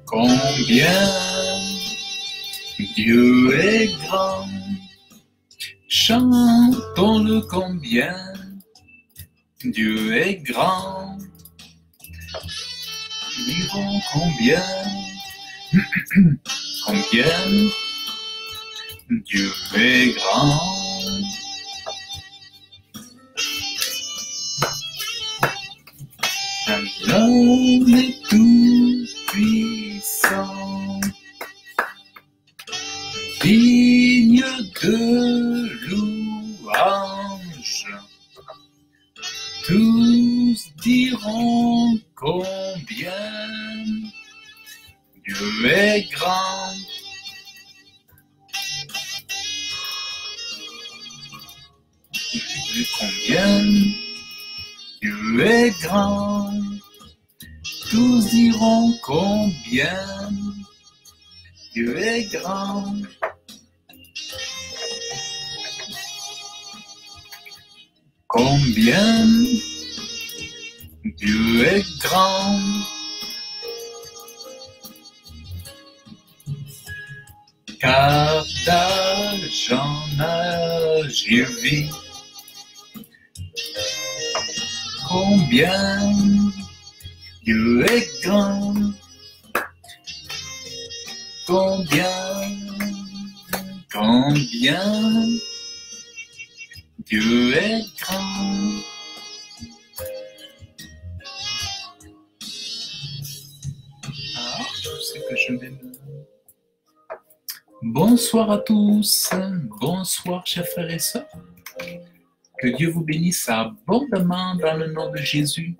Combien Dieu est grand, chantons-le combien Dieu est grand, dirons combien, combien Dieu est grand. Un homme est tout puissant, digne de louange. Tous diront combien Dieu est grand. Combien Dieu est grand. Tous diront combien Dieu est grand. Combien Dieu est grand. Car d'âge en âge il vit. Combien Dieu est grand. Combien Dieu est grand. Ah, je sais que je vais me... Bonsoir à tous. Bonsoir, chers frères et sœurs. Que Dieu vous bénisse abondamment dans le nom de Jésus.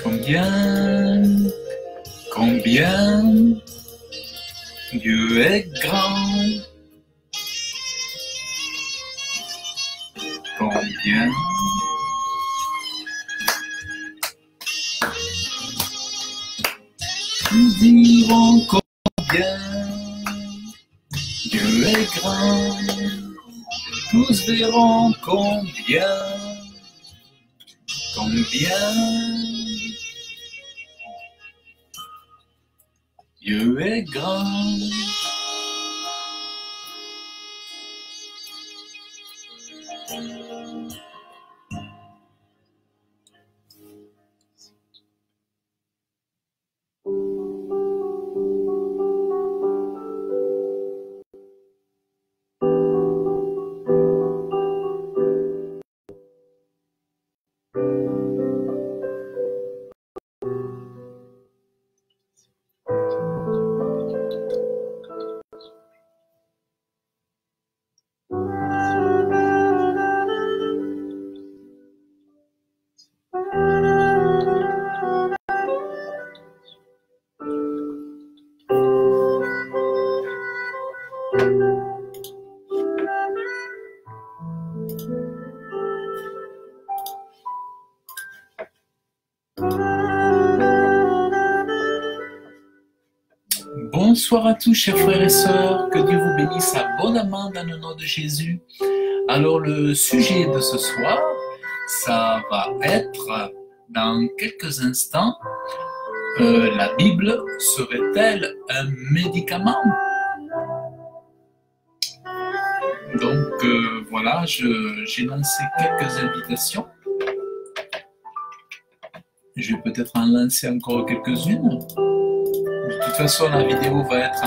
Combien Dieu est grand. Combien nous dirons combien Dieu est grand. Tous verront combien Dieu est grand. Bonsoir à tous, chers frères et sœurs, que Dieu vous bénisse abondamment dans le nom de Jésus. Alors, le sujet de ce soir, ça va être, dans quelques instants, la Bible serait-elle un médicament? Donc, voilà, j'ai lancé quelques invitations. Je vais peut-être en lancer encore quelques-unes. De toute façon, la vidéo va être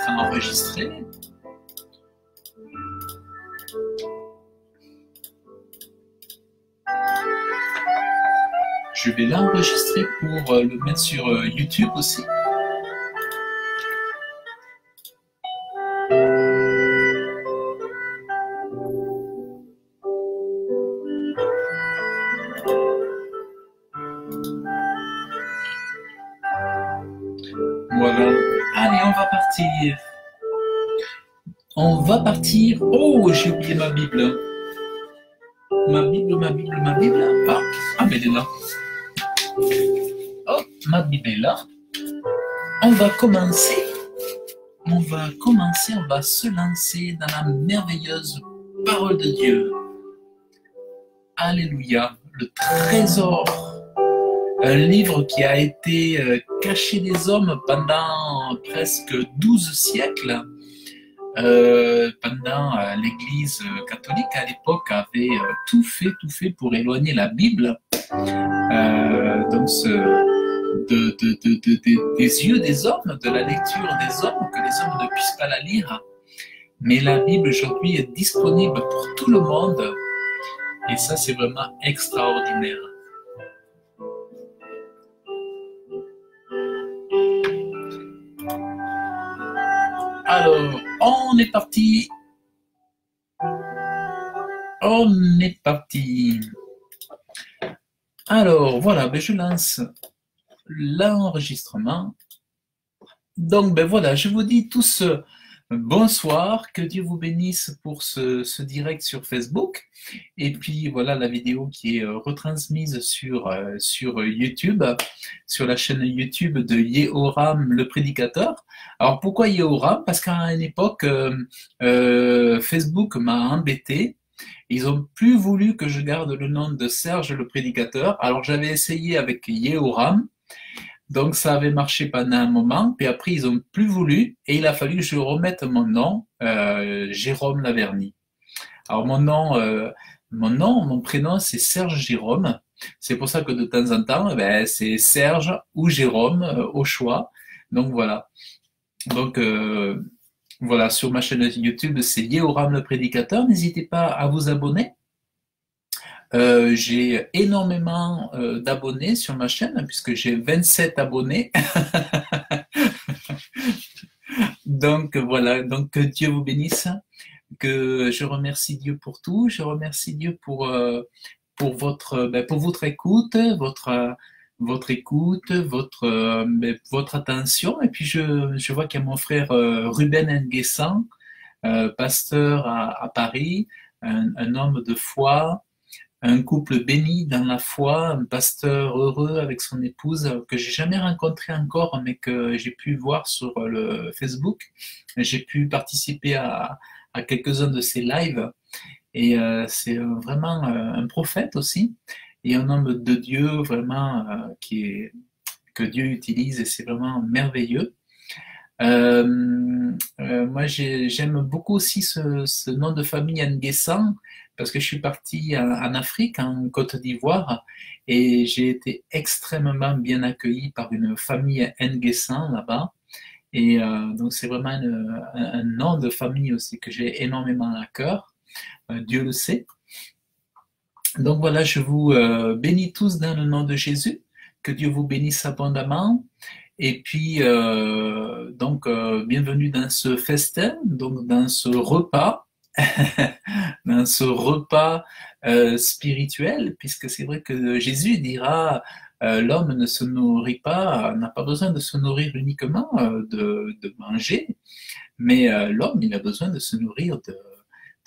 enregistrée. Je vais l'enregistrer pour le mettre sur YouTube aussi. Voilà. Allez, on va partir. On va partir. Oh, j'ai oublié ma Bible. Ma Bible. Ah, mais elle est là. Oh, ma Bible est là. On va commencer. On va se lancer dans la merveilleuse parole de Dieu. Alléluia. Le trésor. Un livre qui a été caché des hommes pendant presque 12 siècles. Pendant l'Église catholique à l'époque avait tout fait pour éloigner la Bible donc des yeux des hommes, de la lecture des hommes, que les hommes ne puissent pas la lire. Mais la Bible aujourd'hui est disponible pour tout le monde et ça c'est vraiment extraordinaire. Alors, on est parti. Alors, voilà, ben je lance l'enregistrement. Donc, ben voilà, je vous dis tous bonsoir, que Dieu vous bénisse pour ce direct sur Facebook. Et puis, voilà la vidéo qui est retransmise sur YouTube, sur la chaîne YouTube de Yehoram le prédicateur. Alors, pourquoi Yehoram? Parce qu'à une époque, Facebook m'a embêté. Ils ont plus voulu que je garde le nom de Serge le prédicateur. Alors, j'avais essayé avec Yehoram. Donc, ça avait marché pendant un moment, puis après, ils ont plus voulu, et il a fallu que je remette mon nom, Jérôme Laverny. Alors, mon prénom, c'est Serge Jérôme. C'est pour ça que de temps en temps, ben, c'est Serge ou Jérôme au choix. Donc, voilà. Donc, voilà, sur ma chaîne YouTube, c'est Yehoram le prédicateur. N'hésitez pas à vous abonner. J'ai énormément d'abonnés sur ma chaîne, puisque j'ai 27 abonnés. Donc voilà, donc que Dieu vous bénisse, que je remercie Dieu pour tout, je remercie Dieu pour votre écoute, votre attention. Et puis je vois qu'il y a mon frère Ruben Nguessan, pasteur à Paris, un homme de foi, un couple béni dans la foi, un pasteur heureux avec son épouse que j'ai jamais rencontré encore, mais que j'ai pu voir sur le Facebook. J'ai pu participer à quelques-uns de ses lives et c'est vraiment un prophète aussi et un homme de Dieu vraiment que Dieu utilise et c'est vraiment merveilleux. Moi, j'aime beaucoup aussi ce nom de famille Nguessan parce que je suis parti en Afrique, en Côte d'Ivoire, et j'ai été extrêmement bien accueilli par une famille Nguessan là-bas. Et donc, c'est vraiment un nom de famille aussi que j'ai énormément à cœur. Dieu le sait. Donc voilà, je vous bénis tous dans le nom de Jésus. Que Dieu vous bénisse abondamment. Et puis, bienvenue dans ce festin, donc dans ce repas, dans ce repas spirituel, puisque c'est vrai que Jésus dira l'homme ne se nourrit pas, n'a pas besoin de se nourrir uniquement de manger, mais l'homme il a besoin de se nourrir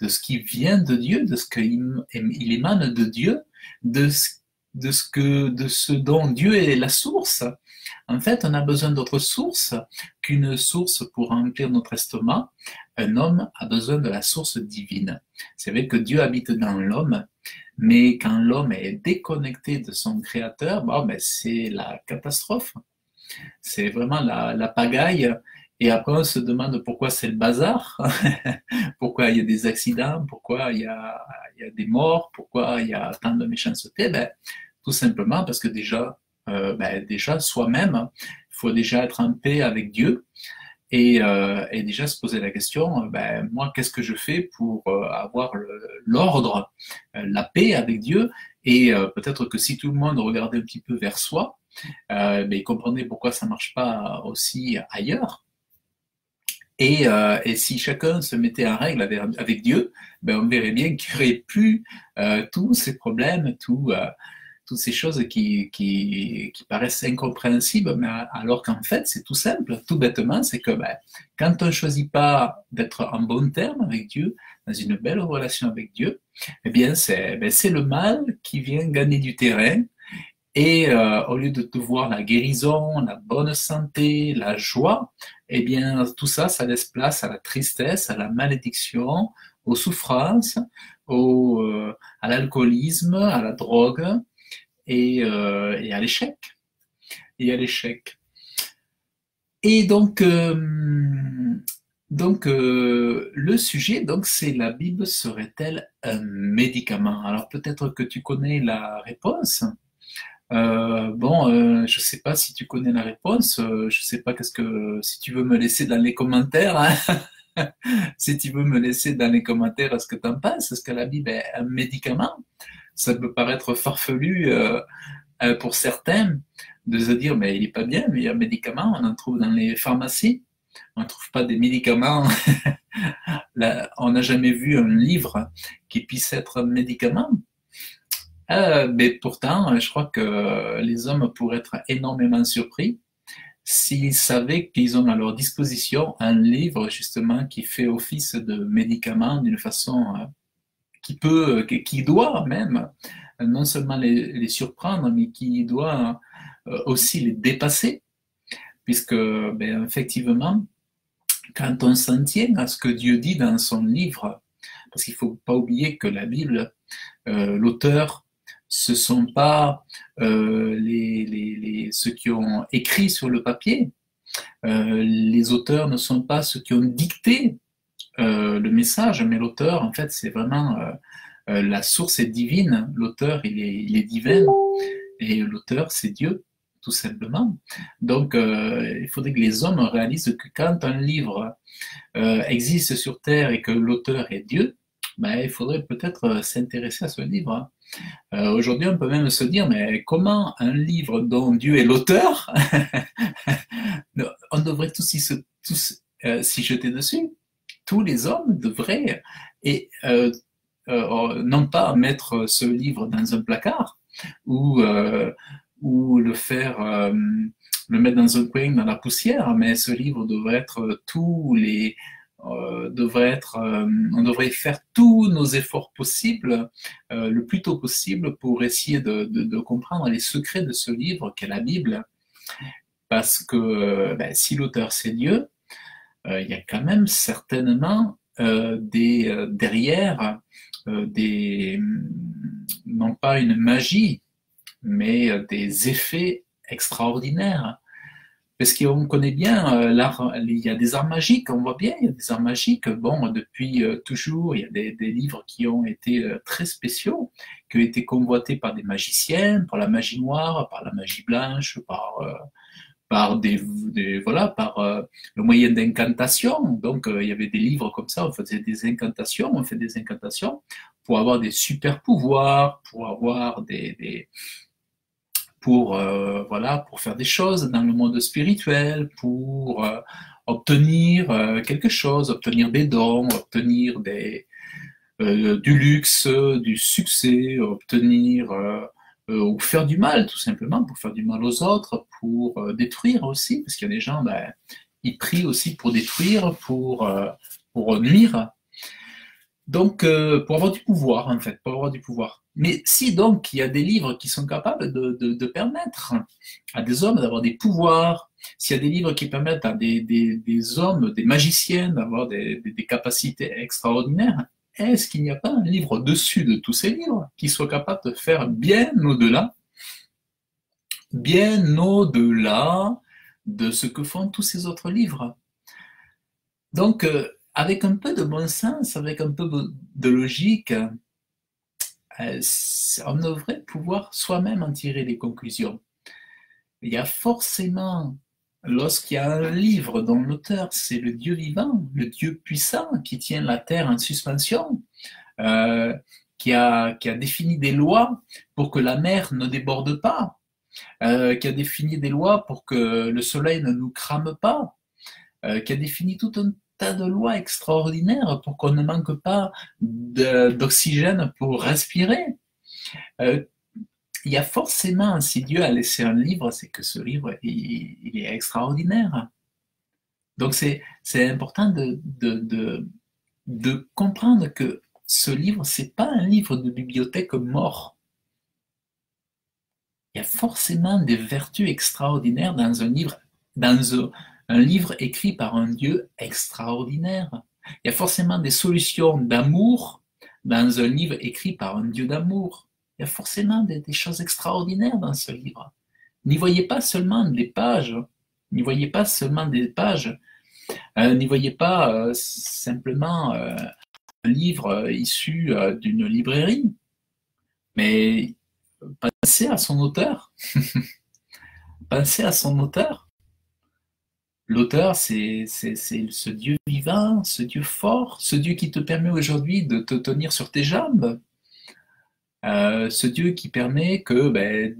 de ce qui vient de Dieu, de ce qu'il émane de Dieu, de ce dont Dieu est la source. En fait, on a besoin d'autre source qu'une source pour remplir notre estomac. Un homme a besoin de la source divine. C'est vrai que Dieu habite dans l'homme, mais quand l'homme est déconnecté de son créateur, bon, ben, c'est la catastrophe. C'est vraiment la pagaille. Et après, on se demande pourquoi c'est le bazar, pourquoi il y a des accidents, pourquoi il y a des morts, pourquoi il y a tant de méchanceté. Ben, tout simplement parce que déjà soi-même, il faut déjà être en paix avec Dieu et déjà se poser la question, ben, moi, qu'est-ce que je fais pour avoir l'ordre, la paix avec Dieu? Et peut-être que si tout le monde regardait un petit peu vers soi, ben, il comprenait pourquoi ça marche pas aussi ailleurs. Et si chacun se mettait en règle avec Dieu, ben on verrait bien qu'il n'y aurait plus tous ces problèmes, toutes ces choses qui paraissent incompréhensibles, mais alors qu'en fait, c'est tout simple, tout bêtement, c'est que ben, quand on ne choisit pas d'être en bon terme avec Dieu, dans une belle relation avec Dieu, eh bien, c'est le mal qui vient gagner du terrain. Et au lieu de te voir la guérison, la bonne santé, la joie, eh bien tout ça, ça laisse place à la tristesse, à la malédiction, aux souffrances, à l'alcoolisme, à la drogue et à l'échec. Et à l'échec. Et donc le sujet, donc, c'est la Bible serait-elle un médicament? Alors peut-être que tu connais la réponse. Je sais pas si tu connais la réponse. Je sais pas si tu veux me laisser dans les commentaires, hein, si tu veux me laisser dans les commentaires ce que tu en penses. Est-ce que la Bible est un médicament? Ça peut paraître farfelu pour certains de se dire, mais il est pas bien, mais il y a un médicament, on en trouve dans les pharmacies. On ne trouve pas des médicaments. Là, on n'a jamais vu un livre qui puisse être un médicament. Mais pourtant, je crois que les hommes pourraient être énormément surpris s'ils savaient qu'ils ont à leur disposition un livre justement qui fait office de médicament d'une façon qui doit même non seulement les surprendre, mais qui doit aussi les dépasser, puisque ben, effectivement, quand on s'en tient à ce que Dieu dit dans son livre, parce qu'il ne faut pas oublier que la Bible, l'auteur, ce ne sont pas ceux qui ont écrit sur le papier. Les auteurs ne sont pas ceux qui ont dicté le message, mais l'auteur, en fait, c'est vraiment la source est divine. L'auteur, il est divin, et l'auteur, c'est Dieu, tout simplement. Donc, il faudrait que les hommes réalisent que quand un livre existe sur Terre et que l'auteur est Dieu, ben, il faudrait peut-être s'intéresser à ce livre. Aujourd'hui, on peut même se dire, mais comment un livre dont Dieu est l'auteur, on devrait tous s'y jeter dessus. Tous les hommes devraient, et non pas mettre ce livre dans un placard ou le mettre dans un coin dans la poussière, mais ce livre devrait être on devrait faire tous nos efforts possibles le plus tôt possible pour essayer de comprendre les secrets de ce livre qu'est la Bible, parce que si l'auteur c'est Dieu, il y a quand même certainement derrière non pas une magie, mais des effets extraordinaires. Parce qu'on connaît bien l'art, il y a des arts magiques, on voit bien, il y a des arts magiques. Bon, depuis toujours, il y a des livres qui ont été très spéciaux, qui ont été convoités par des magiciens, par la magie noire, par la magie blanche, par le moyen d'incantation. Donc, il y avait des livres comme ça, on faisait des incantations, on fait des incantations pour avoir des super pouvoirs, pour avoir pour faire des choses dans le monde spirituel, pour obtenir quelque chose, obtenir des dons, obtenir du luxe, du succès, obtenir ou faire du mal, tout simplement, pour faire du mal aux autres, pour détruire aussi, parce qu'il y a des gens, ils prient aussi pour détruire, pour nuire. Donc, pour avoir du pouvoir, en fait, pour avoir du pouvoir. Mais si donc il y a des livres qui sont capables de permettre à des hommes d'avoir des pouvoirs, s'il y a des livres qui permettent à des hommes, des magiciens, d'avoir des capacités extraordinaires, est-ce qu'il n'y a pas un livre au-dessus de tous ces livres qui soit capable de faire bien au-delà de ce que font tous ces autres livres? Donc, avec un peu de bon sens, avec un peu de logique, on devrait pouvoir soi-même en tirer des conclusions. Il y a forcément, lorsqu'il y a un livre dont l'auteur c'est le Dieu vivant, le Dieu puissant qui tient la terre en suspension, euh, qui a défini des lois pour que la mer ne déborde pas, qui a défini des lois pour que le soleil ne nous crame pas, qui a défini tout un tas de lois extraordinaires pour qu'on ne manque pas d'oxygène pour respirer. Euh, il y a forcément, si Dieu a laissé un livre, c'est que ce livre, il est extraordinaire. Donc c'est important de comprendre que ce livre, c'est pas un livre de bibliothèque mort. Il y a forcément des vertus extraordinaires dans un livre, un livre écrit par un Dieu extraordinaire. Il y a forcément des solutions d'amour dans un livre écrit par un Dieu d'amour. Il y a forcément des choses extraordinaires dans ce livre. N'y voyez pas seulement des pages, n'y voyez pas seulement des pages, n'y voyez pas simplement un livre issu d'une librairie, mais pensez à son auteur. Pensez à son auteur. L'auteur, c'est ce Dieu vivant, ce Dieu fort, ce Dieu qui te permet aujourd'hui de te tenir sur tes jambes, ce Dieu qui permet que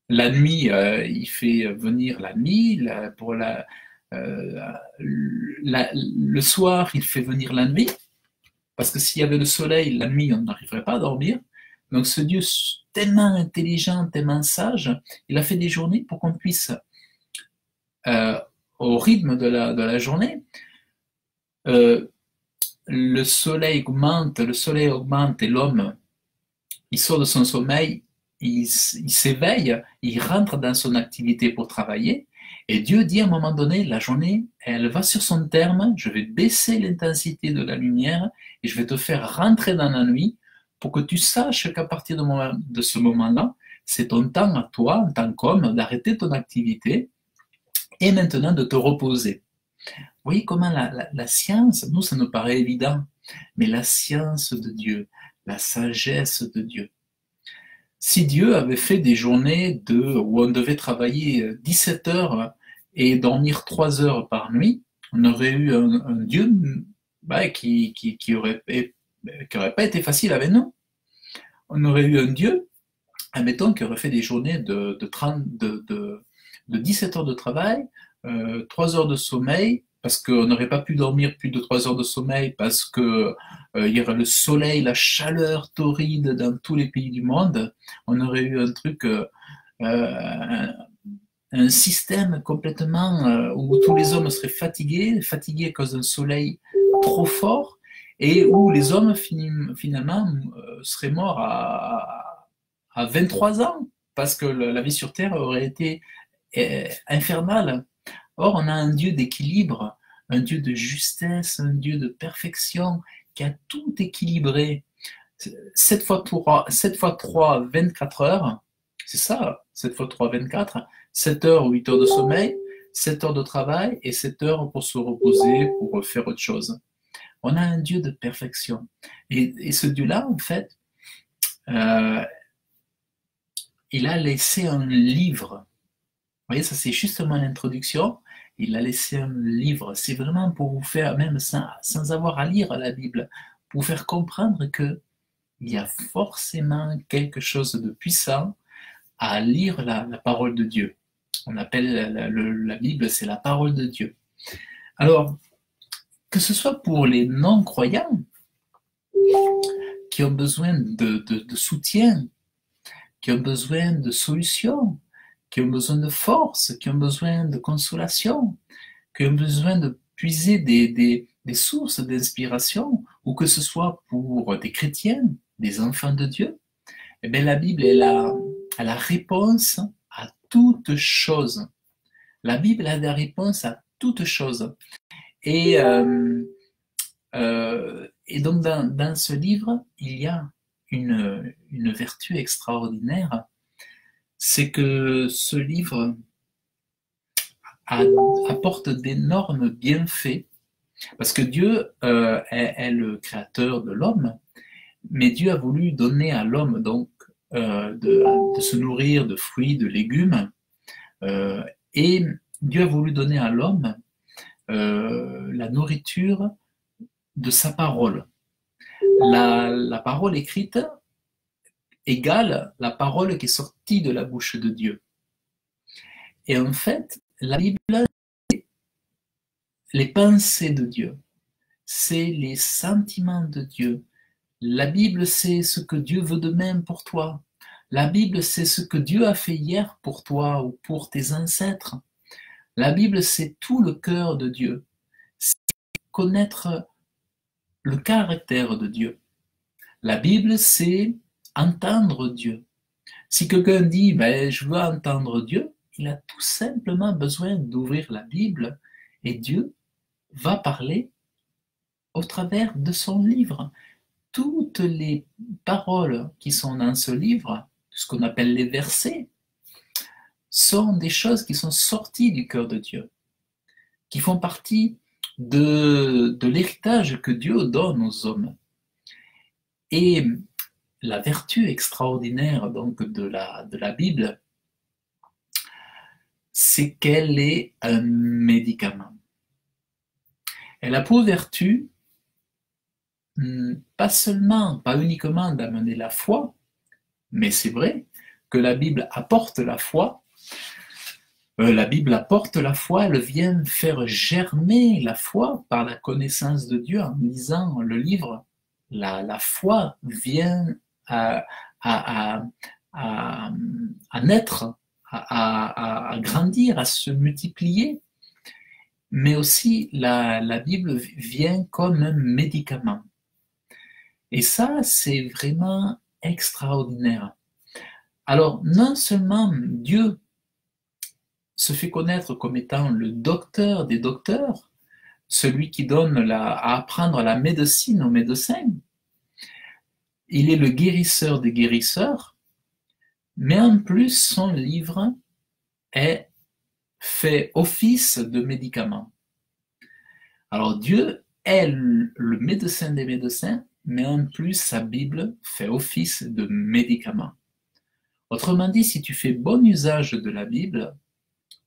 la nuit, il fait venir la nuit, euh, le soir, il fait venir la nuit, parce que s'il y avait le soleil, la nuit, on n'arriverait pas à dormir. Donc ce Dieu tellement intelligent, tellement sage, il a fait des journées pour qu'on puisse, euh, au rythme de la journée, euh, le soleil augmente et l'homme, il sort de son sommeil, il s'éveille, il rentre dans son activité pour travailler, et Dieu dit à un moment donné, la journée, elle va sur son terme, je vais baisser l'intensité de la lumière et je vais te faire rentrer dans la nuit pour que tu saches qu'à partir de ce moment-là, c'est ton temps à toi, en tant qu'homme, d'arrêter ton activité et maintenant de te reposer. Vous voyez comment la science, nous, ça nous paraît évident, mais la science de Dieu, la sagesse de Dieu. Si Dieu avait fait des journées où on devait travailler 17 heures et dormir 3 heures par nuit, on aurait eu un Dieu qui aurait pas été facile avec nous. On aurait eu un Dieu, admettons, qui aurait fait des journées de 17 heures de travail, 3 heures de sommeil, parce qu'on n'aurait pas pu dormir plus de 3 heures de sommeil, parce que il y aurait le soleil, la chaleur torride dans tous les pays du monde. On aurait eu un truc, un système complètement où tous les hommes seraient fatigués à cause d'un soleil trop fort, et où les hommes finalement seraient morts à 23 ans, parce que la vie sur Terre aurait été infernale. Or, on a un Dieu d'équilibre, un Dieu de justesse, un Dieu de perfection, qui a tout équilibré. 7 fois 3, 7 fois 3, 24 heures, c'est ça, 7 fois 3, 24, 7 heures ou 8 heures de sommeil, 7 heures de travail et 7 heures pour se reposer, pour faire autre chose. On a un Dieu de perfection. Et ce Dieu-là, en fait, euh, il a laissé un livre. Vous voyez, ça c'est justement l'introduction. Il a laissé un livre. C'est vraiment pour vous faire, même sans avoir à lire la Bible, pour vous faire comprendre que il y a forcément quelque chose de puissant à lire la parole de Dieu. On appelle la Bible, c'est la parole de Dieu. Alors, que ce soit pour les non-croyants qui ont besoin de soutien, qui ont besoin de solutions, qui ont besoin de force, qui ont besoin de consolation, qui ont besoin de puiser des des sources d'inspiration, ou que ce soit pour des chrétiens, des enfants de Dieu, eh bien, la Bible est la réponse à toute chose. La Bible a la réponse à toute chose. Et, et donc, dans ce livre, il y a une vertu extraordinaire, c'est que ce livre apporte d'énormes bienfaits, parce que Dieu est le créateur de l'homme, mais Dieu a voulu donner à l'homme donc de se nourrir de fruits, de légumes, et Dieu a voulu donner à l'homme la nourriture de sa parole. La parole écrite égale la parole qui est sortie de la bouche de Dieu. Et en fait, la Bible, c'est les pensées de Dieu, c'est les sentiments de Dieu. La Bible, c'est ce que Dieu veut de même pour toi. La Bible, c'est ce que Dieu a fait hier pour toi ou pour tes ancêtres. La Bible, c'est tout le cœur de Dieu. C'est connaître le caractère de Dieu. La Bible, c'est entendre Dieu. Si quelqu'un dit ben, je veux entendre Dieu, il a tout simplement besoin d'ouvrir la Bible et Dieu va parler au travers de son livre. Toutes les paroles qui sont dans ce livre, ce qu'on appelle les versets, sont des choses qui sont sorties du cœur de Dieu, qui font partie de l'héritage que Dieu donne aux hommes. Et la vertu extraordinaire donc de la Bible, c'est qu'elle est un médicament. Elle a pour vertu pas uniquement d'amener la foi, mais c'est vrai que la Bible apporte la foi. La Bible apporte la foi, elle vient faire germer la foi par la connaissance de Dieu en lisant le livre. La foi vient à naître, à grandir, à se multiplier. Mais aussi, la Bible vient comme un médicament. Et ça, c'est vraiment extraordinaire. Alors, non seulement Dieu se fait connaître comme étant le docteur des docteurs, celui qui donne à apprendre la médecine aux médecins, il est le guérisseur des guérisseurs, mais en plus, son livre fait office de médicament. Alors, Dieu est le médecin des médecins, mais en plus, sa Bible fait office de médicament. Autrement dit, si tu fais bon usage de la Bible,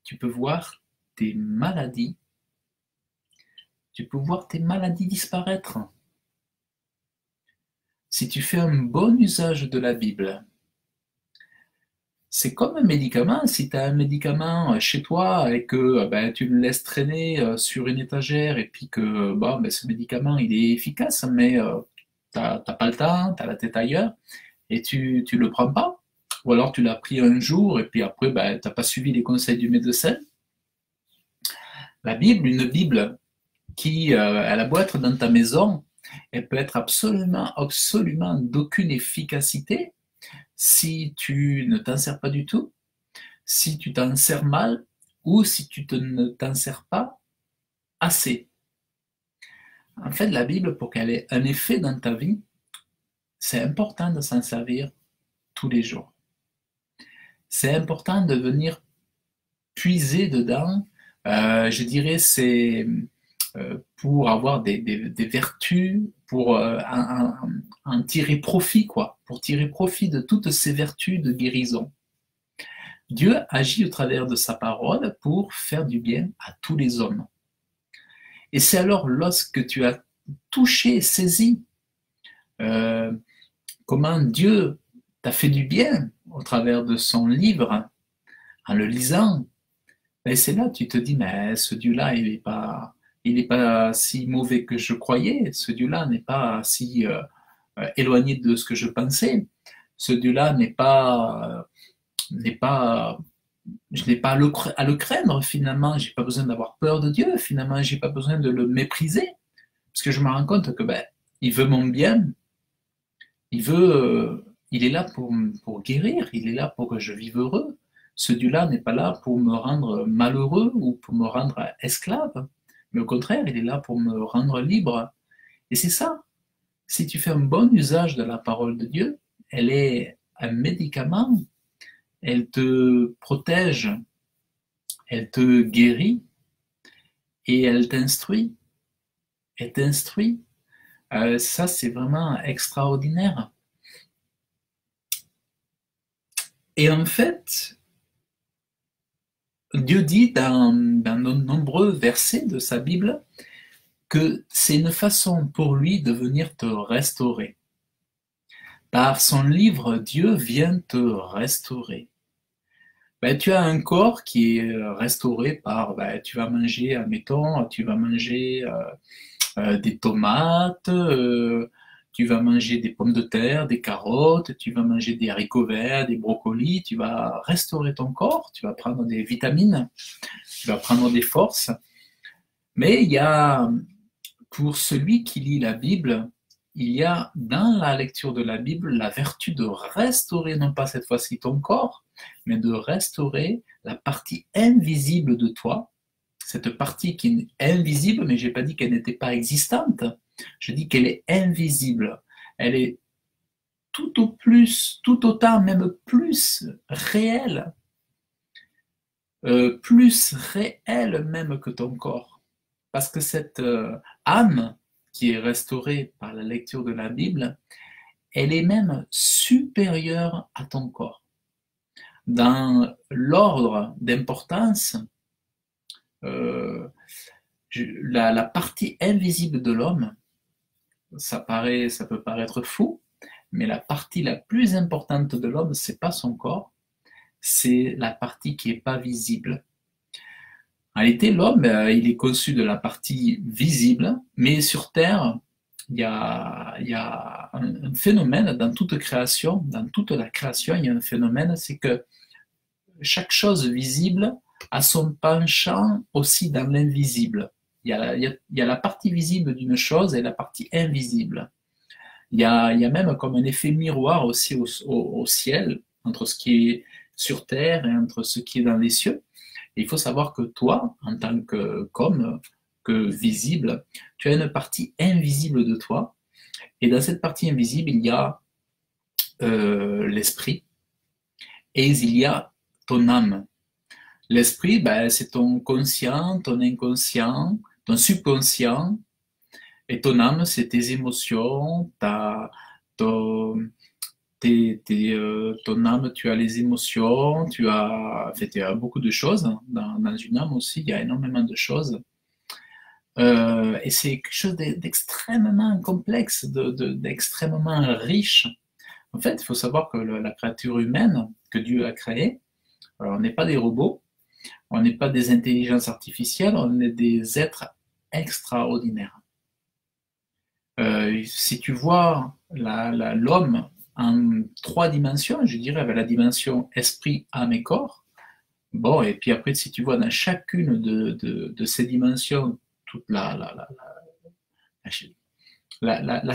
tu peux voir tes maladies, disparaître. Si tu fais un bon usage de la Bible, c'est comme un médicament. Si tu as un médicament chez toi et que tu le laisses traîner sur une étagère et puis que ce médicament il est efficace, mais tu n'as pas le temps, tu as la tête ailleurs et tu ne le prends pas, ou alors tu l'as pris un jour et puis après tu n'as pas suivi les conseils du médecin. La Bible, une Bible qui, elle a beau être dans ta maison, elle peut être absolument d'aucune efficacité si tu ne t'en sers pas du tout, si tu t'en sers mal ou si tu ne t'en sers pas assez. En fait, la Bible, pour qu'elle ait un effet dans ta vie, c'est important de s'en servir tous les jours. C'est important de venir puiser dedans, je dirais, c'est pour avoir des vertus, pour en tirer profit, pour tirer profit de toutes ces vertus de guérison. Dieu agit au travers de sa parole pour faire du bien à tous les hommes. Et c'est alors lorsque tu as touché, saisi comment Dieu t'a fait du bien au travers de son livre, en le lisant, et c'est là que tu te dis, mais ce Dieu-là, il n'est pas si mauvais que je croyais, ce Dieu-là n'est pas si éloigné de ce que je pensais, ce Dieu-là je n'ai pas à le craindre finalement, j'ai pas besoin d'avoir peur de Dieu, finalement j'ai pas besoin de le mépriser, Parce que je me rends compte que il veut mon bien, il est là pour guérir, il est là pour que je vive heureux. Ce Dieu-là n'est pas là pour me rendre malheureux ou pour me rendre esclave, mais au contraire, il est là pour me rendre libre. Et c'est ça. Si tu fais un bon usage de la parole de Dieu, elle est un médicament, elle te protège, elle te guérit et elle t'instruit. Elle t'instruit. Ça, c'est vraiment extraordinaire. Et en fait, Dieu dit dans de nombreux versets de sa Bible que c'est une façon pour lui de venir te restaurer. Par son livre, Dieu vient te restaurer. Tu as un corps qui est restauré par, tu vas manger, admettons, tu vas manger des tomates, tu vas manger des pommes de terre, des carottes, tu vas manger des haricots verts, des brocolis, tu vas restaurer ton corps, tu vas prendre des vitamines, tu vas prendre des forces. Mais il y a, pour celui qui lit la Bible, il y a dans la lecture de la Bible la vertu de restaurer, non pas cette fois-ci ton corps, mais de restaurer la partie invisible de toi, cette partie qui est invisible, mais je n'ai pas dit qu'elle n'était pas existante, je dis qu'elle est invisible. Elle est tout au plus, tout autant, même plus réelle, plus réelle même que ton corps. Parce que cette âme qui est restaurée par la lecture de la Bible, elle est même supérieure à ton corps. Dans l'ordre d'importance, la partie invisible de l'homme, ça peut paraître fou, mais la partie la plus importante de l'homme, c'est pas son corps, c'est la partie qui est pas visible. En réalité, l'homme, il est conçu de la partie visible, mais sur Terre, il y a un phénomène dans toute création, dans toute la création, il y a un phénomène, c'est que chaque chose visible a son penchant aussi dans l'invisible. Il y a la partie visible d'une chose et la partie invisible. Il y a même comme un effet miroir aussi au ciel, entre ce qui est sur Terre et entre ce qui est dans les cieux. Et il faut savoir que toi, en tant qu'homme, que visible, tu as une partie invisible de toi. Et dans cette partie invisible, il y a l'esprit et il y a ton âme. L'esprit, c'est ton conscient, ton inconscient, ton subconscient, et ton âme, c'est tes émotions, ton âme, tu as les émotions, tu as beaucoup de choses. Dans une âme aussi, il y a énormément de choses. Et c'est quelque chose d'extrêmement complexe, d'extrêmement riche. En fait, il faut savoir que la créature humaine que Dieu a créée, alors on n'est pas des robots, on n'est pas des intelligences artificielles, on est des êtres extraordinaires. Si tu vois l'homme en 3 dimensions, je dirais avec la dimension esprit, âme et corps, bon, et puis après, si tu vois dans chacune de ces dimensions toute la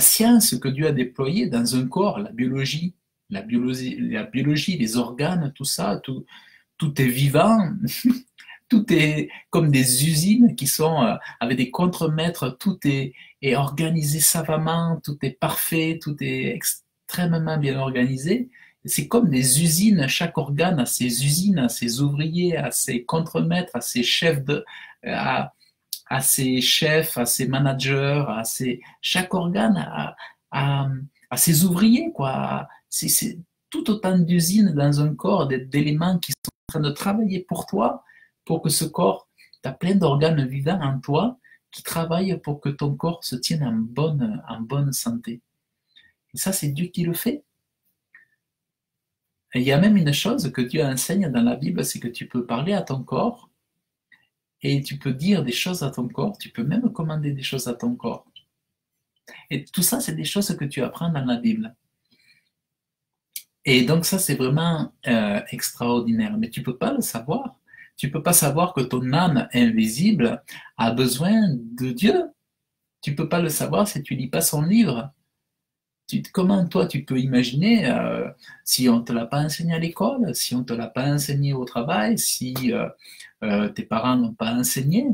science que Dieu a déployée dans un corps, la biologie, les organes, tout ça, tout est vivant, tout est comme des usines qui sont avec des contremaîtres, tout est organisé savamment, tout est parfait, tout est extrêmement bien organisé. C'est comme des usines, chaque organe a ses usines, a ses ouvriers, a ses contremaîtres, a ses chefs à ses chefs, à ses managers, chaque organe a ses ouvriers, quoi. C'est tout autant d'usines dans un corps, d'éléments qui sont en train de travailler pour toi, pour que ce corps, tu as plein d'organes vivants en toi qui travaillent pour que ton corps se tienne en bonne santé. Et ça, c'est Dieu qui le fait. Et il y a même une chose que Dieu enseigne dans la Bible, c'est que tu peux parler à ton corps et tu peux dire des choses à ton corps, tu peux même commander des choses à ton corps. Et tout ça, c'est des choses que tu apprends dans la Bible. Et donc ça, c'est vraiment extraordinaire. Mais tu ne peux pas le savoir. Tu ne peux pas savoir que ton âme invisible a besoin de Dieu. Tu peux pas le savoir si tu lis pas son livre. Comment toi tu peux imaginer si on te l'a pas enseigné à l'école, si on te l'a pas enseigné au travail, si tes parents n'ont pas enseigné,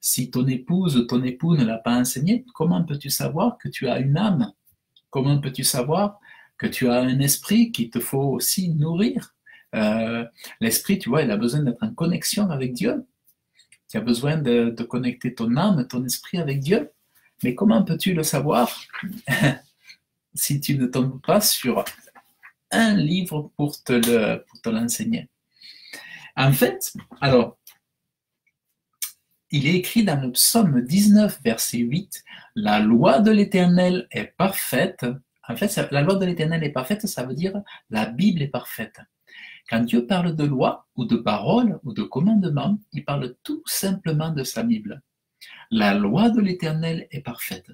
si ton épouse ou ton époux ne l'a pas enseigné, comment peux-tu savoir que tu as une âme? Comment peux-tu savoir que tu as un esprit qu'il te faut aussi nourrir? L'esprit, tu vois, il a besoin d'être en connexion avec Dieu. Tu as besoin de connecter ton âme, ton esprit avec Dieu. Mais comment peux-tu le savoir si tu ne tombes pas sur un livre pour te l'enseigner? En fait, alors, il est écrit dans le psaume 19, verset 8, la loi de l'Éternel est parfaite. En fait, la loi de l'Éternel est parfaite, ça veut dire la Bible est parfaite. Quand Dieu parle de loi ou de parole ou de commandement, il parle tout simplement de sa Bible. La loi de l'Éternel est parfaite.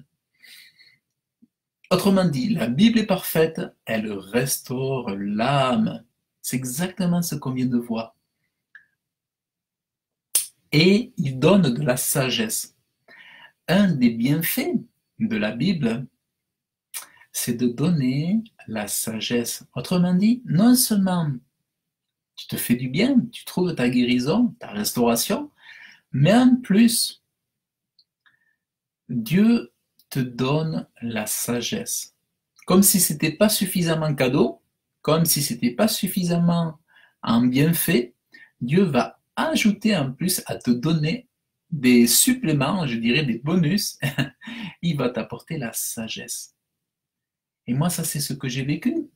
Autrement dit, la Bible est parfaite, elle restaure l'âme. C'est exactement ce qu'on vient de voir. Et il donne de la sagesse. Un des bienfaits de la Bible, c'est de donner la sagesse. Autrement dit, non seulement tu te fais du bien, tu trouves ta guérison, ta restauration, mais en plus, Dieu te donne la sagesse. Comme si ce n'était pas suffisamment cadeau, comme si ce n'était pas suffisamment en bienfait, Dieu va ajouter en plus à te donner des suppléments, je dirais des bonus, il va t'apporter la sagesse. Et moi, ça, c'est ce que j'ai vécu.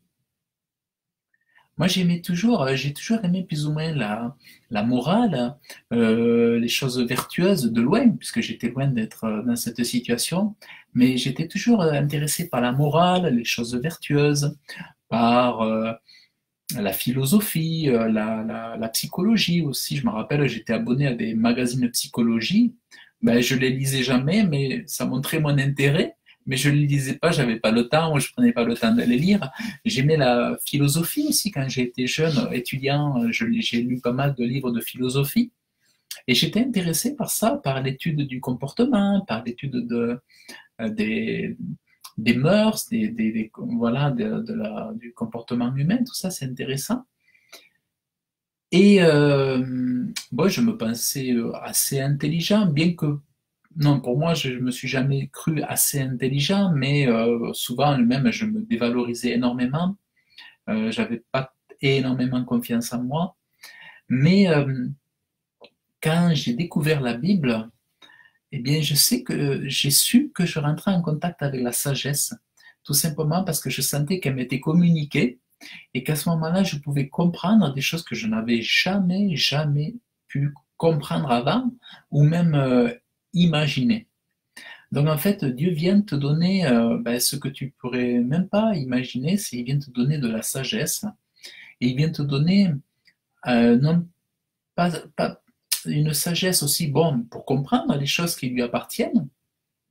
Moi, j'ai toujours aimé plus ou moins la morale, les choses vertueuses de loin, puisque j'étais loin d'être dans cette situation, mais j'étais toujours intéressé par la morale, les choses vertueuses, par la philosophie, la psychologie aussi. Je me rappelle, j'étais abonné à des magazines de psychologie. Ben, je les lisais jamais, mais ça montrait mon intérêt. Mais je ne les lisais pas, j'avais pas le temps, ou je prenais pas le temps de les lire. J'aimais la philosophie aussi quand j'étais jeune étudiant. J'ai lu pas mal de livres de philosophie. Et j'étais intéressé par ça, par l'étude du comportement, par l'étude des, des mœurs, voilà, du comportement humain. Tout ça, c'est intéressant. Et bon, je me pensais assez intelligent, bien que, non, pour moi, je me suis jamais cru assez intelligent, mais souvent, même, je me dévalorisais énormément. J'avais pas énormément confiance en moi. Mais quand j'ai découvert la Bible, eh bien, j'ai su que je rentrais en contact avec la sagesse, tout simplement parce que je sentais qu'elle m'était communiquée et qu'à ce moment-là, je pouvais comprendre des choses que je n'avais jamais pu comprendre avant ou même imaginer. Donc en fait, Dieu vient te donner ce que tu pourrais même pas imaginer, c'est il vient te donner de la sagesse et il vient te donner non pas une sagesse aussi bonne pour comprendre les choses qui lui appartiennent,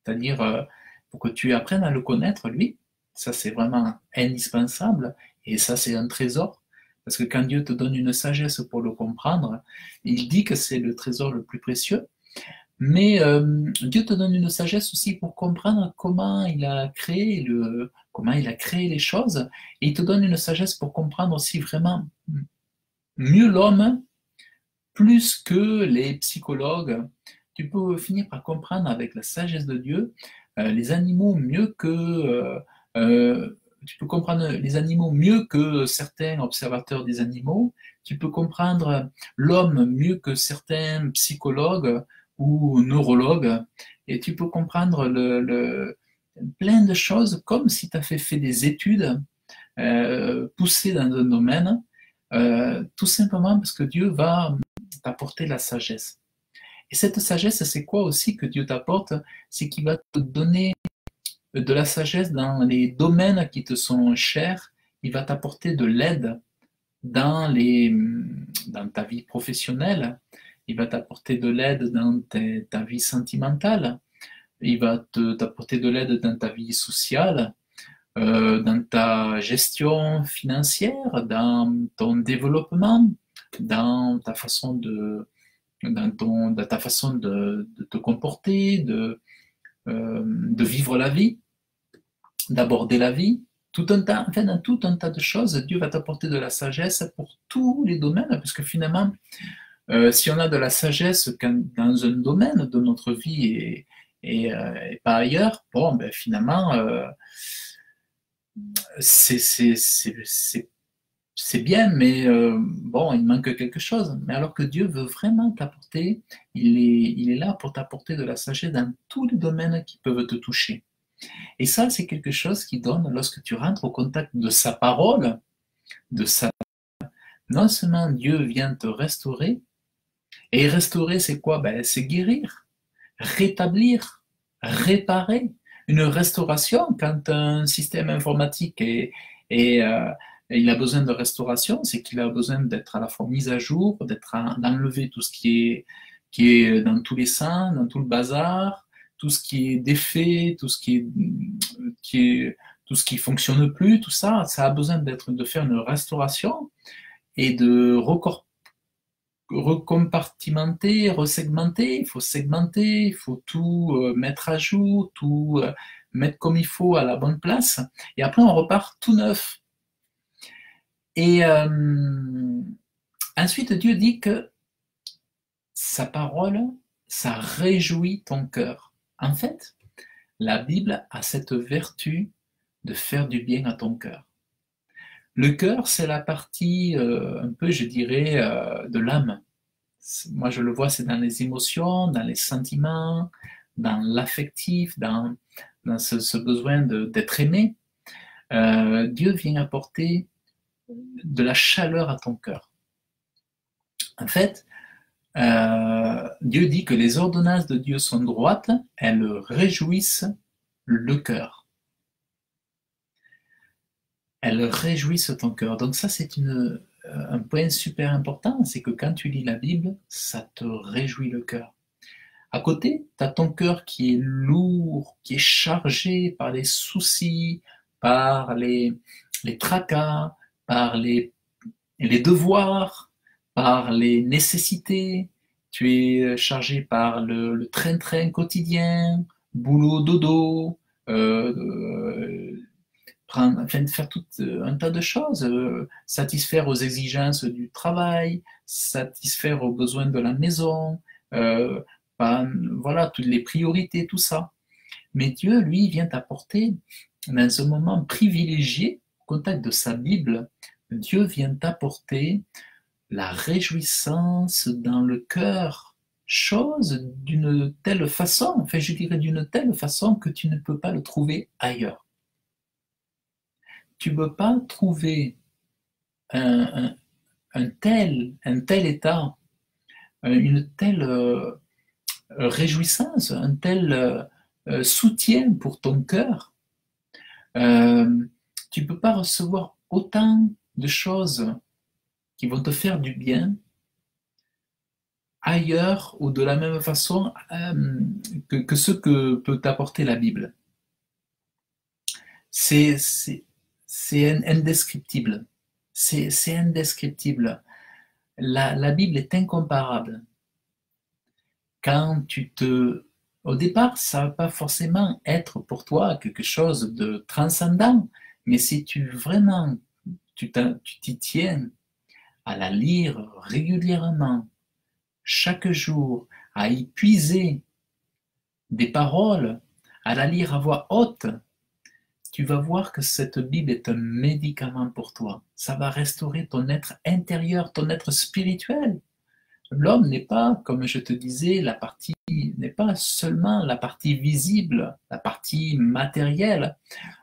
c'est-à-dire pour que tu apprennes à le connaître, lui. Ça, c'est vraiment indispensable et ça, c'est un trésor. Parce que quand Dieu te donne une sagesse pour le comprendre, il dit que c'est le trésor le plus précieux. Mais Dieu te donne une sagesse aussi pour comprendre comment il a créé les choses. Et il te donne une sagesse pour comprendre aussi vraiment mieux l'homme, plus que les psychologues. Tu peux finir par comprendre avec la sagesse de Dieu les animaux mieux que tu peux comprendre les animaux mieux que certains observateurs des animaux. Tu peux comprendre l'homme mieux que certains psychologues ou neurologues. Et tu peux comprendre plein de choses comme si tu avais fait des études poussées dans un domaine, tout simplement parce que Dieu va t'apporter la sagesse. Et cette sagesse, c'est quoi aussi que Dieu t'apporte? C'est qu'il va te donner de la sagesse dans les domaines qui te sont chers. Il va t'apporter de l'aide dans ta vie professionnelle. Il va t'apporter de l'aide dans ta vie sentimentale. Il va t'apporter de l'aide dans ta vie sociale, dans ta gestion financière, dans ton développement, dans ta façon de te comporter, de vivre la vie, d'aborder la vie. Tout un tas, enfin, dans tout un tas de choses, Dieu va t'apporter de la sagesse pour tous les domaines, parce que finalement, si on a de la sagesse dans un domaine de notre vie et pas ailleurs, bon, ben finalement, c'est bien, mais bon, il manque quelque chose. Mais alors que Dieu veut vraiment t'apporter, il est là pour t'apporter de la sagesse dans tous les domaines qui peuvent te toucher. Et ça, c'est quelque chose qui donne, lorsque tu rentres au contact de sa parole, de sa... non seulement Dieu vient te restaurer, et restaurer, c'est quoi? Ben, c'est guérir, rétablir, réparer. Une restauration, quand un système informatique il a besoin de restauration, c'est qu'il a besoin d'être à la fois mis à jour, d'enlever tout ce qui est dans tous les sens, dans tout le bazar, tout ce qui est défait, tout ce qui fonctionne plus, tout ça, ça a besoin de faire une restauration et de recompartimenter, resegmenter, il faut segmenter, il faut tout mettre à jour, tout mettre comme il faut à la bonne place, et après on repart tout neuf. Et ensuite Dieu dit que sa parole, ça réjouit ton cœur. En fait, la Bible a cette vertu de faire du bien à ton cœur. Le cœur, c'est la partie un peu, je dirais, de l'âme. Moi, je le vois, c'est dans les émotions, dans les sentiments, dans l'affectif, dans ce besoin d'être aimé. Dieu vient apporter de la chaleur à ton cœur. En fait, Dieu dit que les ordonnances de Dieu sont droites, elles réjouissent le cœur. Elles réjouissent ton cœur. Donc ça, c'est un point super important, c'est que quand tu lis la Bible, ça te réjouit le cœur. À côté, tu as ton cœur qui est lourd, qui est chargé par les soucis, par les tracas, par les devoirs, par les nécessités. Tu es chargé par le train-train quotidien, boulot, dodo, enfin, de faire tout un tas de choses, satisfaire aux exigences du travail, satisfaire aux besoins de la maison, voilà, toutes les priorités, tout ça. Mais Dieu, lui, vient t'apporter, dans un moment privilégié, au contact de sa Bible, Dieu vient t'apporter la réjouissance dans le cœur, chose d'une telle façon, enfin je dirais d'une telle façon que tu ne peux pas le trouver ailleurs. Tu ne peux pas trouver un tel état, une telle réjouissance, un tel soutien pour ton cœur. Tu ne peux pas recevoir autant de choses qui vont te faire du bien ailleurs ou de la même façon que ce que peut t'apporter la Bible. C'est indescriptible. C'est indescriptible. La Bible est incomparable. Au départ, ça ne va pas forcément être pour toi quelque chose de transcendant, mais si vraiment tu t'y tiens à la lire régulièrement, chaque jour, à y puiser des paroles, à la lire à voix haute, tu vas voir que cette Bible est un médicament pour toi. Ça va restaurer ton être intérieur, ton être spirituel. L'homme n'est pas, comme je te disais, n'est pas seulement la partie visible, la partie matérielle.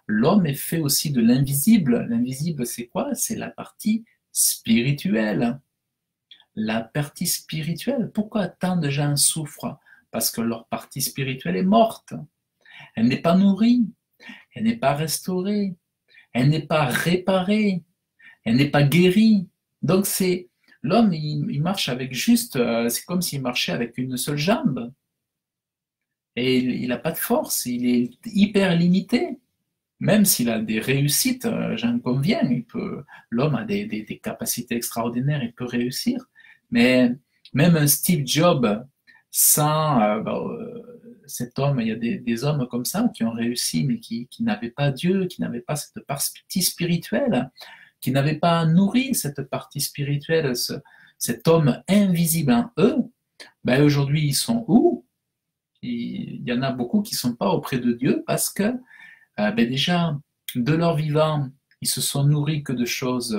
L'homme est fait aussi de l'invisible. L'invisible, c'est quoi? C'est la partie spirituelle. La partie spirituelle. Pourquoi tant de gens souffrent? Parce que leur partie spirituelle est morte. Elle n'est pas nourrie. Elle n'est pas restaurée. Elle n'est pas réparée. Elle n'est pas guérie. Donc l'homme, il marche avec juste, c'est comme s'il marchait avec une seule jambe. Et il n'a pas de force, il est hyper limité. Même s'il a des réussites, j'en conviens, l'homme a des capacités extraordinaires, il peut réussir. Mais même un Steve Jobs sans cet homme, il y a des hommes comme ça qui ont réussi, mais qui n'avaient pas Dieu, qui n'avaient pas cette partie spirituelle, qui n'avaient pas nourri cette partie spirituelle, cet homme invisible en eux. Ben aujourd'hui, ils sont où? Il y en a beaucoup qui ne sont pas auprès de Dieu parce que ben déjà, de leur vivant, ils se sont nourris que de choses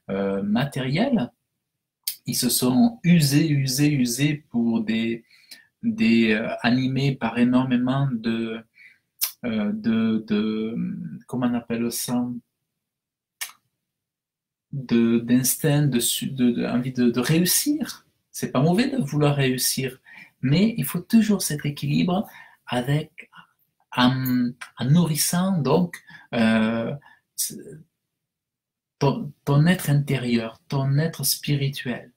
matérielles. Ils se sont usés pour animés par énormément comment on appelle ça, d'instinct, envie de réussir. C'est pas mauvais de vouloir réussir, mais il faut toujours cet équilibre en nourrissant donc ton être intérieur, ton être spirituel.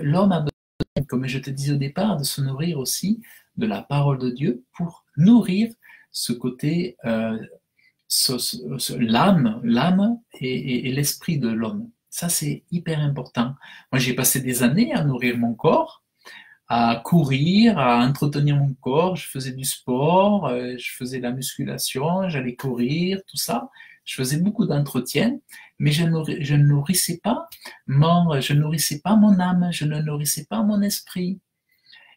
L'homme a besoin, comme je te disais au départ, de se nourrir aussi de la parole de Dieu pour nourrir ce côté, l'âme et l'esprit de l'homme. Ça, c'est hyper important. Moi, j'ai passé des années à nourrir mon corps, à courir, à entretenir mon corps. Je faisais du sport, je faisais de la musculation, j'allais courir, tout ça. Je faisais beaucoup d'entretien, mais je ne nourrissais pas mon âme, je ne nourrissais pas mon esprit.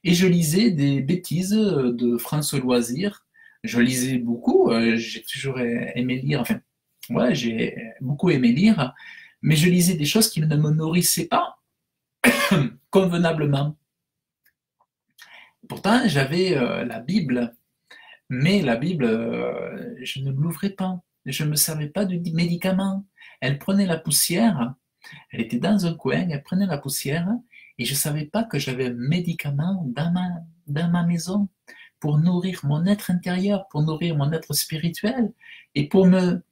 Et je lisais des bêtises de France Loisirs. Je lisais beaucoup, j'ai toujours aimé lire, enfin, ouais, j'ai beaucoup aimé lire, mais je lisais des choses qui ne me nourrissaient pas convenablement. Pourtant, j'avais la Bible, mais la Bible, je ne l'ouvrais pas. Je ne me servais pas du médicament. Elle prenait la poussière, elle était dans un coin, elle prenait la poussière, et je ne savais pas que j'avais un médicament dans ma maison pour nourrir mon être intérieur, pour nourrir mon être spirituel, et pour me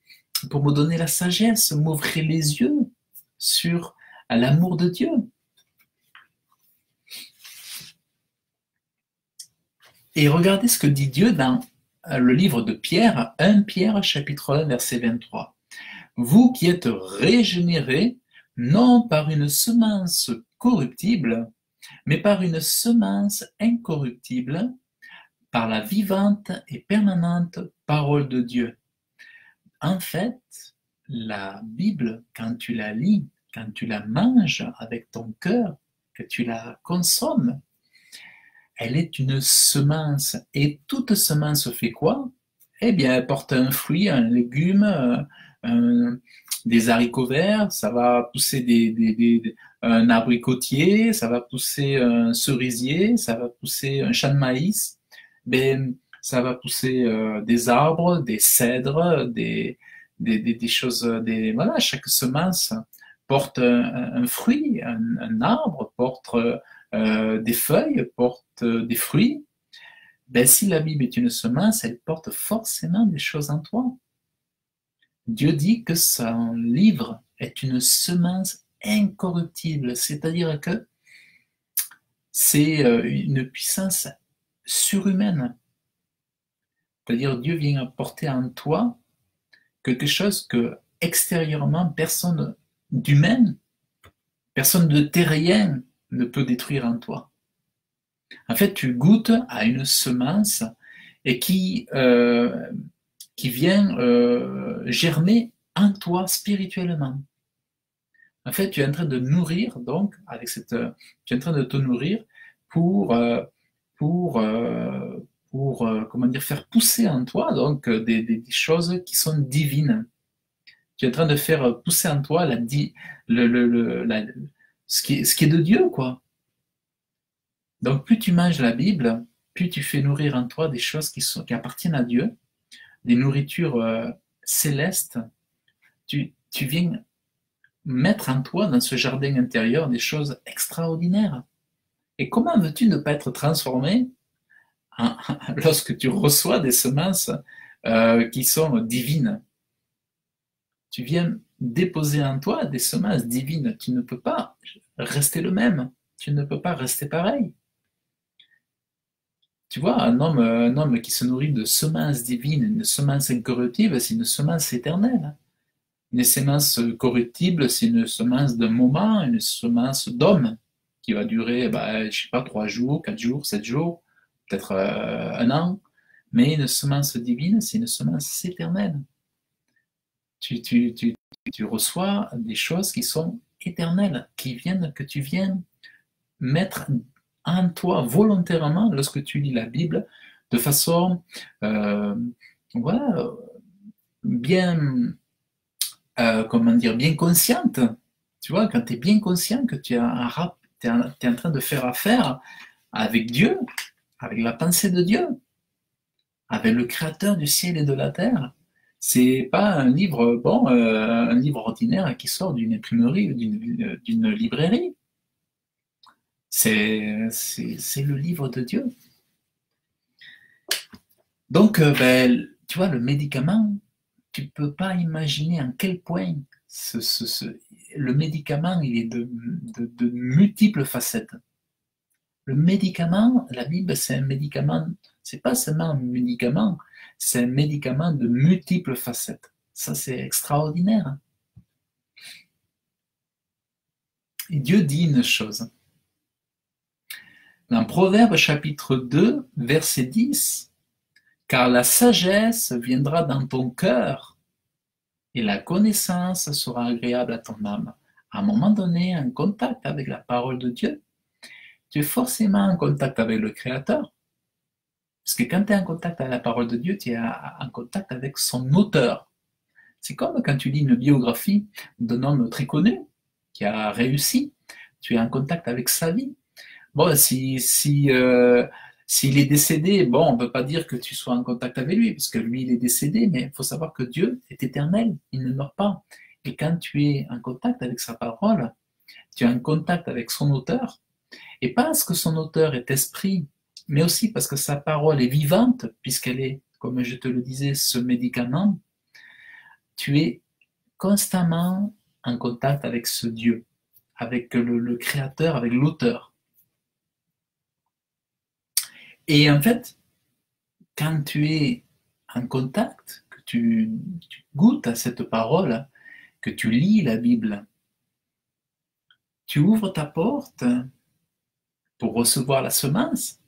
donner la sagesse, m'ouvrir les yeux sur l'amour de Dieu. Et regardez ce que dit Dieu dans le livre de Pierre, 1 Pierre, chapitre 1, verset 23. Vous qui êtes régénérés, non par une semence corruptible, mais par une semence incorruptible, par la vivante et permanente parole de Dieu. En fait, la Bible, quand tu la lis, quand tu la manges avec ton cœur, que tu la consommes, elle est une semence. Et toute semence fait quoi? Eh bien, elle porte un fruit, un légume, des haricots verts, ça va pousser un abricotier, ça va pousser un cerisier, ça va pousser un champ de maïs, ben, ça va pousser des arbres, des cèdres, des choses, voilà, chaque semence porte un fruit, un arbre porte des feuilles, porte des fruits. Ben, si la Bible est une semence, elle porte forcément des choses en toi. Dieu dit que son livre est une semence incorruptible, c'est-à-dire que c'est une puissance surhumaine. C'est-à-dire Dieu vient apporter en toi quelque chose que extérieurement personne d'humain, personne de terrien ne peut détruire en toi. En fait, tu goûtes à une semence et qui vient germer en toi spirituellement. En fait, tu es en train de nourrir, donc, tu es en train de te nourrir pour comment dire, faire pousser en toi donc des choses qui sont divines. Tu es en train de faire pousser en toi ce qui est de Dieu, quoi. Donc, plus tu manges la Bible, plus tu fais nourrir en toi des choses qui appartiennent à Dieu, des nourritures célestes. Tu viens mettre en toi, dans ce jardin intérieur, des choses extraordinaires. Et comment veux-tu ne pas être transformé lorsque tu reçois des semences qui sont divines? Tu viens déposer en toi des semences divines. Tu ne peux pas rester le même. Tu ne peux pas rester pareil. Tu vois, un homme qui se nourrit de semences divines, une semence incorruptible, c'est une semence éternelle. Une semence corruptible, c'est une semence d'un moment, une semence d'homme qui va durer, je sais pas, 3 jours, 4 jours, 7 jours, peut-être un an, mais une semence divine, c'est une semence éternelle. Tu reçois des choses qui sont éternelles, que tu viens mettre en toi volontairement lorsque tu lis la Bible de façon euh, voilà, bien, comment dire, bien consciente. Tu vois, quand tu es bien conscient que tu es en train de faire affaire avec Dieu, avec la pensée de Dieu, avec le créateur du ciel et de la terre. C'est pas un livre, un livre ordinaire qui sort d'une imprimerie ou d'une librairie. C'est le livre de Dieu. Donc, tu vois, le médicament, tu peux pas imaginer en quel point le médicament, il est de multiples facettes. Le médicament, la Bible, c'est un médicament, c'est pas seulement un médicament, c'est un médicament de multiples facettes. Ça, c'est extraordinaire. Et Dieu dit une chose. Dans Proverbe chapitre 2, verset 10, car la sagesse viendra dans ton cœur et la connaissance sera agréable à ton âme. À un moment donné, en contact avec la parole de Dieu, tu es forcément en contact avec le Créateur. Parce que quand tu es en contact avec la parole de Dieu, tu es en contact avec son auteur. C'est comme quand tu lis une biographie d'un homme très connu qui a réussi. Tu es en contact avec sa vie. Bon, s'il est décédé, bon, on ne peut pas dire que tu sois en contact avec lui, parce que lui, il est décédé, mais il faut savoir que Dieu est éternel, il ne meurt pas. Et quand tu es en contact avec sa parole, tu es en contact avec son auteur, et parce que son auteur est esprit, mais aussi parce que sa parole est vivante, puisqu'elle est, comme je te le disais, ce médicament, tu es constamment en contact avec ce Dieu, avec le Créateur, avec l'auteur. Et en fait, quand tu es en contact, que tu goûtes à cette parole, que tu lis la Bible, tu ouvres ta porte pour recevoir la semence,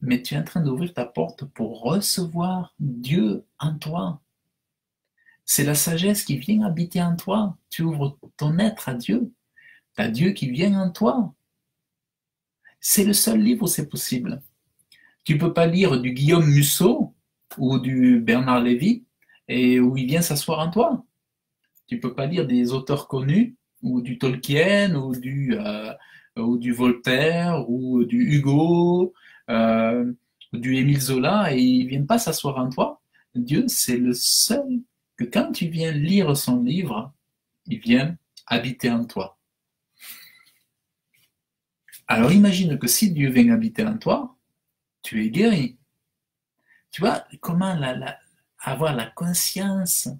mais tu es en train d'ouvrir ta porte pour recevoir Dieu en toi. C'est la sagesse qui vient habiter en toi. Tu ouvres ton être à Dieu. Tu as Dieu qui vient en toi. C'est le seul livre où c'est possible. Tu ne peux pas lire du Guillaume Musso ou du Bernard Lévy et où il vient s'asseoir en toi. Tu ne peux pas lire des auteurs connus ou du Tolkien ou du Voltaire ou du Hugo ou du Émile Zola et ils ne viennent pas s'asseoir en toi. Dieu, c'est le seul que quand tu viens lire son livre, il vient habiter en toi. Alors imagine que si Dieu vient habiter en toi, tu es guéri. Tu vois comment avoir la conscience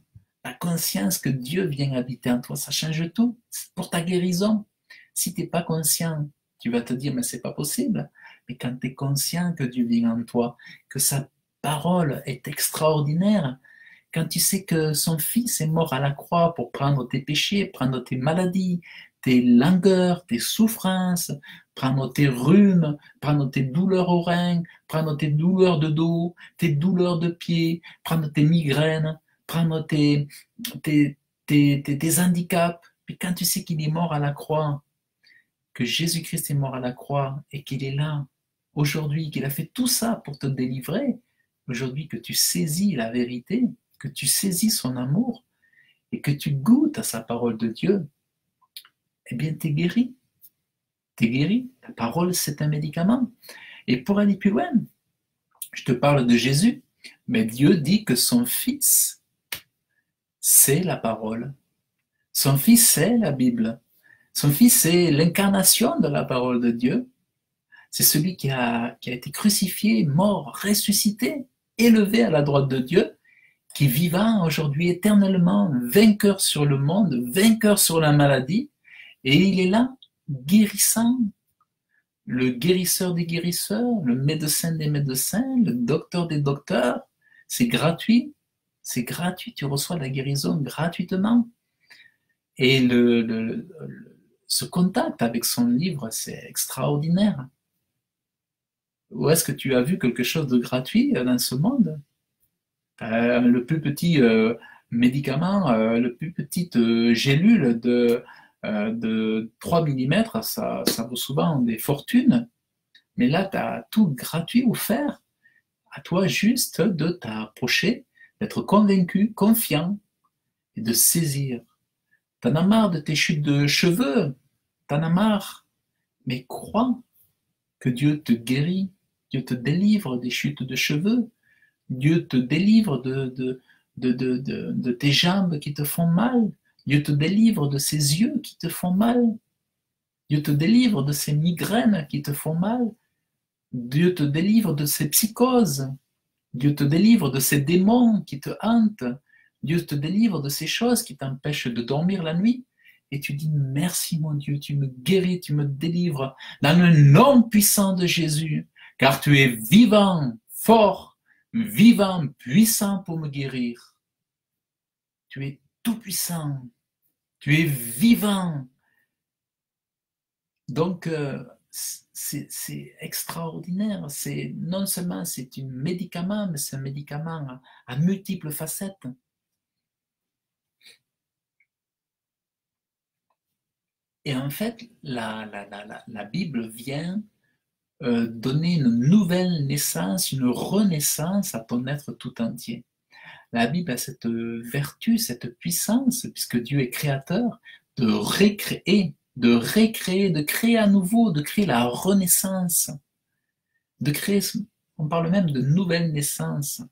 que Dieu vient habiter en toi, ça change tout. C'est pour ta guérison. Si tu n'es pas conscient, tu vas te dire, mais c'est pas possible. Mais quand tu es conscient que Dieu vient en toi, que sa parole est extraordinaire, quand tu sais que son fils est mort à la croix pour prendre tes péchés, prendre tes maladies, tes langueurs, tes souffrances, prendre tes rhumes, prendre tes douleurs aux reins, prendre tes douleurs de dos, tes douleurs de pieds, prendre tes migraines, prendre tes handicaps. Puis quand tu sais qu'il est mort à la croix, que Jésus-Christ est mort à la croix et qu'il est là aujourd'hui, qu'il a fait tout ça pour te délivrer, aujourd'hui que tu saisis la vérité, que tu saisis son amour et que tu goûtes à sa parole de Dieu, eh bien, t'es guéri. T'es guéri. La parole, c'est un médicament. Et pour aller plus loin, je te parle de Jésus, mais Dieu dit que son Fils, c'est la parole. Son Fils, c'est la Bible. Son Fils, c'est l'incarnation de la parole de Dieu. C'est celui qui a été crucifié, mort, ressuscité, élevé à la droite de Dieu, qui est vivant aujourd'hui éternellement, vainqueur sur le monde, vainqueur sur la maladie, et il est là, guérissant, le guérisseur des guérisseurs, le médecin des médecins, le docteur des docteurs. C'est gratuit, tu reçois la guérison gratuitement. Et ce contact avec son livre, c'est extraordinaire. Où est-ce que tu as vu quelque chose de gratuit dans ce monde? Le plus petit médicament, le plus petite gélule de 3 millimètres, ça vaut souvent des fortunes. Mais là, tu as tout gratuit offert. À toi juste de t'approcher, d'être convaincu, confiant et de saisir. T'en as marre de tes chutes de cheveux, t'en as marre, mais crois que Dieu te guérit, Dieu te délivre des chutes de cheveux, Dieu te délivre de tes jambes qui te font mal, Dieu te délivre de ces yeux qui te font mal, Dieu te délivre de ces migraines qui te font mal, Dieu te délivre de ces psychoses, Dieu te délivre de ces démons qui te hantent, Dieu te délivre de ces choses qui t'empêchent de dormir la nuit. Et tu dis, merci mon Dieu, tu me guéris, tu me délivres dans le nom puissant de Jésus, car tu es vivant, fort, vivant, puissant pour me guérir. Tu es tout puissant, tu es vivant. Donc, c'est extraordinaire. Non seulement c'est un médicament, mais c'est un médicament à multiples facettes. Et en fait, la Bible vient donner une nouvelle naissance, une renaissance à ton être tout entier. La Bible a cette vertu, cette puissance, puisque Dieu est créateur, de recréer, de créer à nouveau, de créer la renaissance, de créer, on parle même de nouvelle naissance.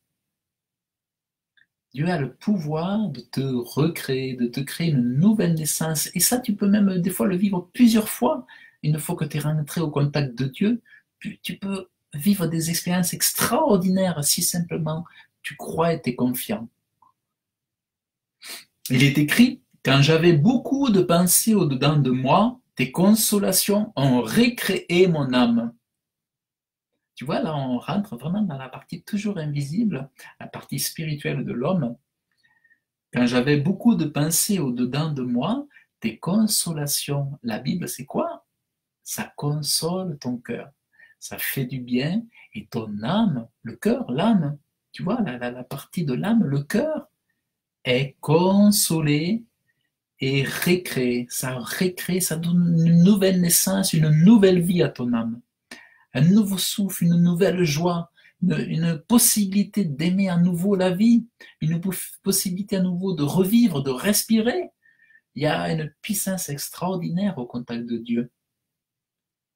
Dieu a le pouvoir de te recréer, de te créer une nouvelle naissance. Et ça, tu peux même des fois le vivre plusieurs fois. Une fois que tu es rentré au contact de Dieu, tu peux vivre des expériences extraordinaires si simplement tu crois et tu es confiant. Il est écrit, quand j'avais beaucoup de pensées au-dedans de moi, tes consolations ont recréé mon âme. Tu vois, là, on rentre vraiment dans la partie toujours invisible, la partie spirituelle de l'homme. Quand j'avais beaucoup de pensées au-dedans de moi, tes consolations. La Bible, c'est quoi? Ça console ton cœur. Ça fait du bien. Et ton âme, le cœur, l'âme, tu vois, la partie de l'âme, le cœur, est consolé et récréé. Ça récrée, ça donne une nouvelle naissance, une nouvelle vie à ton âme. Un nouveau souffle, une nouvelle joie, une possibilité d'aimer à nouveau la vie, une possibilité à nouveau de revivre, de respirer. Il y a une puissance extraordinaire au contact de Dieu.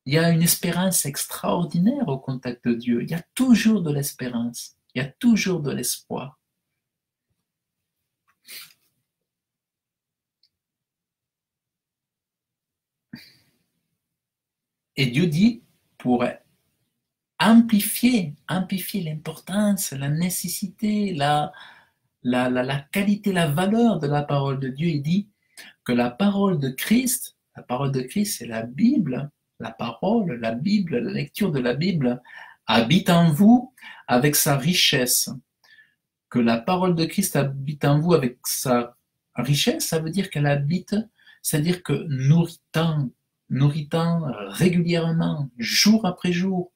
Il y a une espérance extraordinaire au contact de Dieu. Il y a toujours de l'espérance. Il y a toujours de l'espoir. Et Dieu dit, pour amplifier l'importance, la nécessité, la qualité, la valeur de la parole de Dieu, il dit que la parole de Christ, c'est la Bible, la parole, la Bible, la lecture de la Bible, habite en vous avec sa richesse. Que la parole de Christ habite en vous avec sa richesse, ça veut dire qu'elle habite, c'est-à-dire que nourritant régulièrement, jour après jour,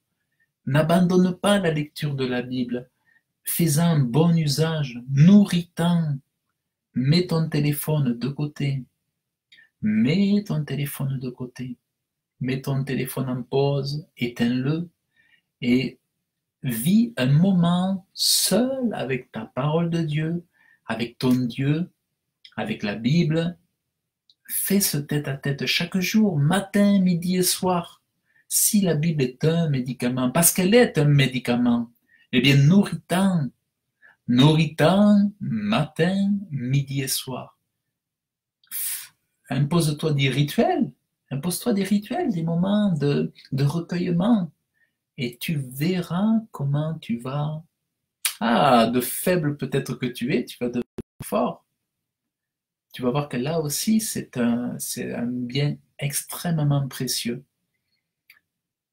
n'abandonne pas la lecture de la Bible, fais-en un bon usage, nourritant, mets ton téléphone de côté, mets ton téléphone de côté, mets ton téléphone en pause, éteins-le et vis un moment seul avec ta parole de Dieu, avec ton Dieu, avec la Bible. Fais ce tête-à-tête chaque jour, matin, midi et soir. Si la Bible est un médicament, parce qu'elle est un médicament, eh bien nourritant, matin, midi et soir. Impose-toi des rituels, des moments de recueillement, et tu verras comment tu vas. Ah, de faible peut-être que tu es, tu vas devenir fort. Tu vas voir que là aussi, c'est un bien extrêmement précieux.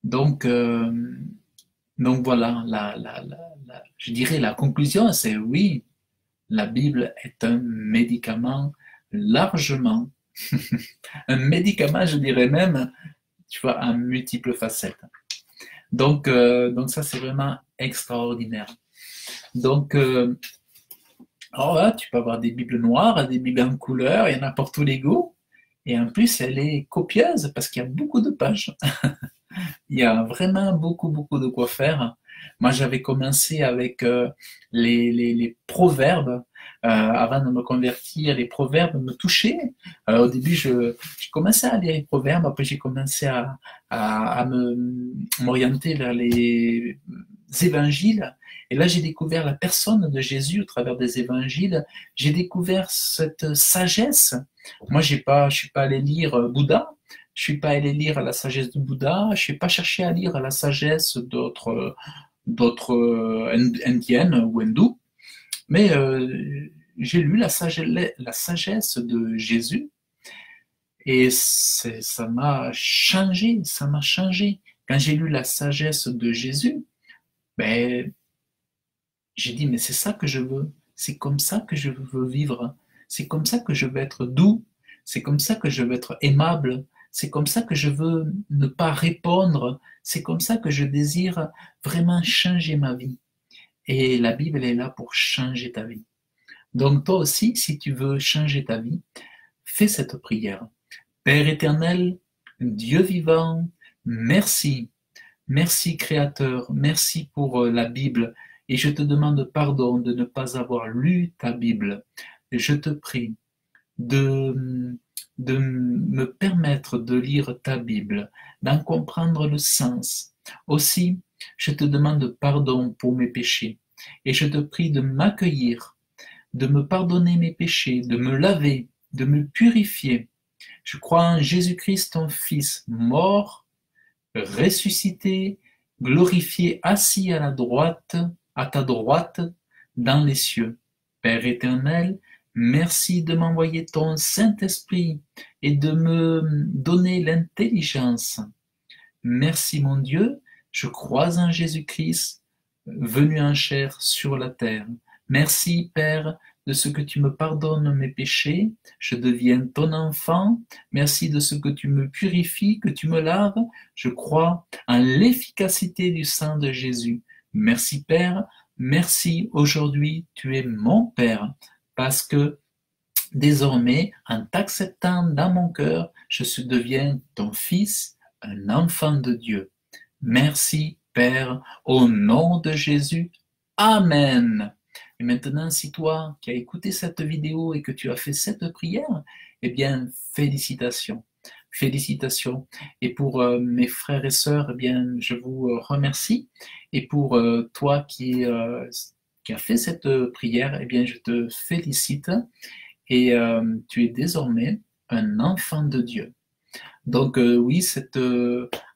Donc voilà, je dirais la conclusion, c'est oui, la Bible est un médicament largement, un médicament, je dirais même, tu vois, à multiples facettes. Donc ça, c'est vraiment extraordinaire. Donc, alors là, tu peux avoir des Bibles noires, des Bibles en couleur, il y en a pour tous les goûts. Et en plus, elle est copieuse parce qu'il y a beaucoup de pages. Il y a vraiment beaucoup, beaucoup de quoi faire. Moi, j'avais commencé avec les proverbes. Avant de me convertir, les proverbes me touchaient. Au début, je commençais à lire les proverbes, après j'ai commencé à m'orienter vers les évangiles. Et là, j'ai découvert la personne de Jésus au travers des évangiles. J'ai découvert cette sagesse. Moi, je suis pas allé lire Bouddha. Je suis pas allé lire la sagesse de Bouddha, je suis pas cherché à lire la sagesse d'autres indiennes ou hindous, mais j'ai lu la sagesse de Jésus et ça m'a changé, ça m'a changé. Quand j'ai lu la sagesse de Jésus, ben, j'ai dit, mais c'est ça que je veux, c'est comme ça que je veux vivre, c'est comme ça que je veux être doux, c'est comme ça que je veux être aimable, c'est comme ça que je veux ne pas répondre, c'est comme ça que je désire vraiment changer ma vie. Et la Bible, elle est là pour changer ta vie. Donc toi aussi, si tu veux changer ta vie, fais cette prière. Père éternel, Dieu vivant, merci. Merci Créateur, merci pour la Bible. Et je te demande pardon de ne pas avoir lu ta Bible. Je te prie de, de me permettre de lire ta Bible, d'en comprendre le sens. Aussi, je te demande pardon pour mes péchés. Et je te prie de m'accueillir, de me pardonner mes péchés, de me laver, de me purifier. Je crois en Jésus-Christ, ton Fils, mort, ressuscité, glorifié, assis à ta droite, dans les cieux. Père éternel, merci de m'envoyer ton Saint-Esprit et de me donner l'intelligence. Merci mon Dieu, je crois en Jésus-Christ, venu en chair sur la terre. Merci Père de ce que tu me pardonnes mes péchés, je deviens ton enfant. Merci de ce que tu me purifies, que tu me laves. Je crois en l'efficacité du sang de Jésus. Merci Père, merci aujourd'hui, tu es mon Père, parce que désormais, en t'acceptant dans mon cœur, deviens ton fils, un enfant de Dieu. Merci Père, au nom de Jésus. Amen. Et maintenant, si toi qui as écouté cette vidéo et que tu as fait cette prière, eh bien, félicitations. Félicitations. Et pour mes frères et sœurs, eh bien, je vous remercie. Et pour toi qui as fait cette prière, eh bien, je te félicite. Et tu es désormais un enfant de Dieu. Donc oui, cet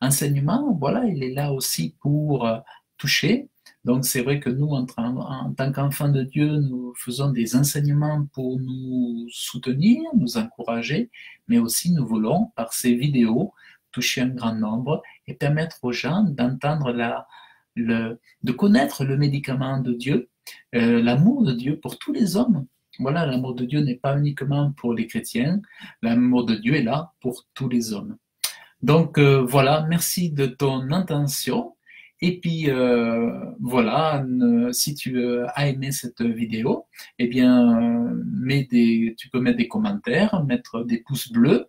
enseignement, voilà, il est là aussi pour toucher. Donc c'est vrai que nous, en tant qu'enfants de Dieu, nous faisons des enseignements pour nous soutenir, nous encourager, mais aussi nous voulons, par ces vidéos, toucher un grand nombre et permettre aux gens d'entendre de connaître le médicament de Dieu, l'amour de Dieu pour tous les hommes. Voilà, l'amour de Dieu n'est pas uniquement pour les chrétiens, l'amour de Dieu est là pour tous les hommes. Donc voilà, merci de ton intention. Et puis voilà, si tu as aimé cette vidéo, eh bien, tu peux mettre des commentaires, mettre des pouces bleus,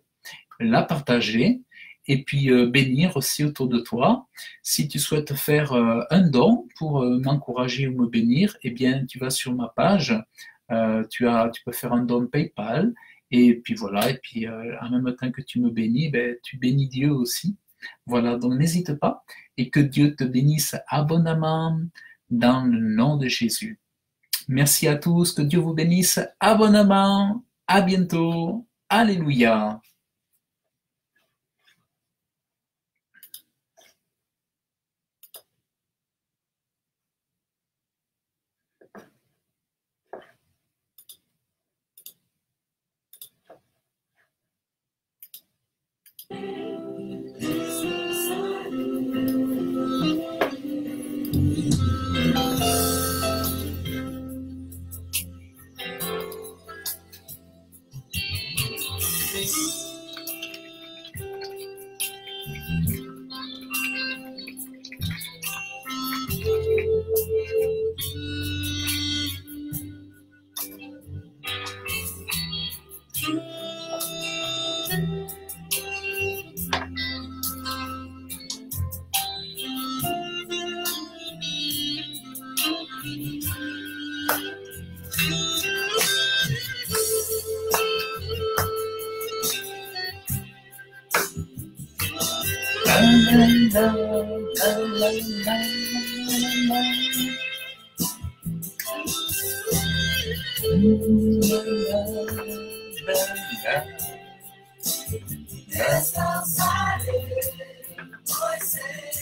la partager et puis bénir aussi autour de toi. Si tu souhaites faire un don pour m'encourager ou me bénir, eh bien, tu vas sur ma page. Tu peux faire un don PayPal et puis voilà, et puis en même temps que tu me bénis, ben, tu bénis Dieu aussi. Voilà, donc n'hésite pas et que Dieu te bénisse abondamment dans le nom de Jésus. Merci à tous, que Dieu vous bénisse abondamment. À bientôt. Alléluia. Yes, outside voices